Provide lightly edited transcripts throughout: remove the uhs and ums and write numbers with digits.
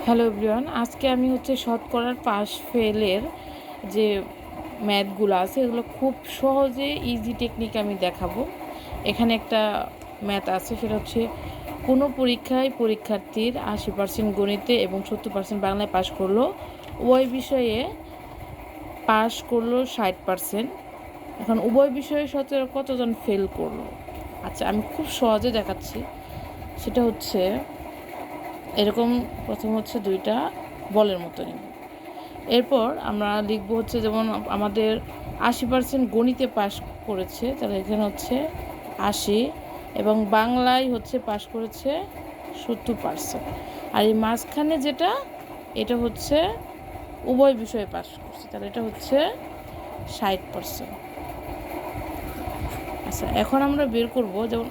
Hello everyone, আজকে আমি শতকরার pass ফেলের যে ম্যাথগুলো আছে এগুলো খুব সহজে ইজি টেকনিক আমি দেখাবো। এখানে একটা ম্যাথ আছে, সেটা হচ্ছে কোনো পরীক্ষায় পরীক্ষার্থীর 80% গণিতে এবং 70% বাংলায় পাশ করলো, উভয় বিষয়ে পাশ করলো 60%। এখন উভয় বিষয়ে কতজন ফেল করলো। আচ্ছা, আমি খুব সহজে দেখাচ্ছি। সেটা হচ্ছে এরকম, প্রথম দুইটা বলের মতো নিব। এরপর আমরা লিখব যেমন আমাদের 80% গণিতে পাশ করেছে, তাহলে এখানে 80, এবং বাংলায় পাশ করেছে 70%। আর এই মাঝখানে যেটা, এটা উভয় বিষয়ে পাশ করছে, তাহলে এটা 60%। আচ্ছা, এখন আমরা বের করব, যেমন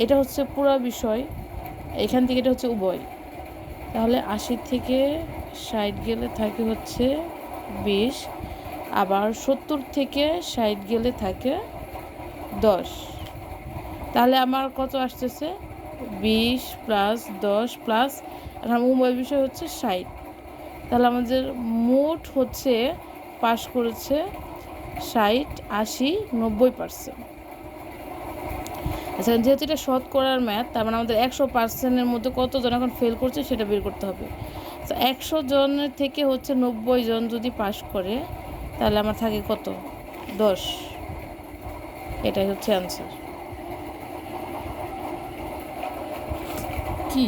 এটা পুরো বিষয়, এখান থেকে এটা উভয়, তাহলে 80 থেকে 60 গেলে থাকে 20, আবার 70 থেকে 60 গেলে থাকে 10। তাহলে আমার কত আসতেছে? 20 প্লাস 10 প্লাস, এখন উভয় বিষয় 60। তাহলে আমাদের মোট পাশ করেছে 60, 80, 90%। আচ্ছা, যেহেতু এটা শতকরার ম্যাথ, তার মানে আমাদের 100%-এর মধ্যে কতজন এখন ফেল করছে সেটা বের করতে হবে। 100 জনের থেকে 90 জন যদি পাশ করে, তাহলে আমার থাকে কত? 10। এটাই অ্যান্সার। কি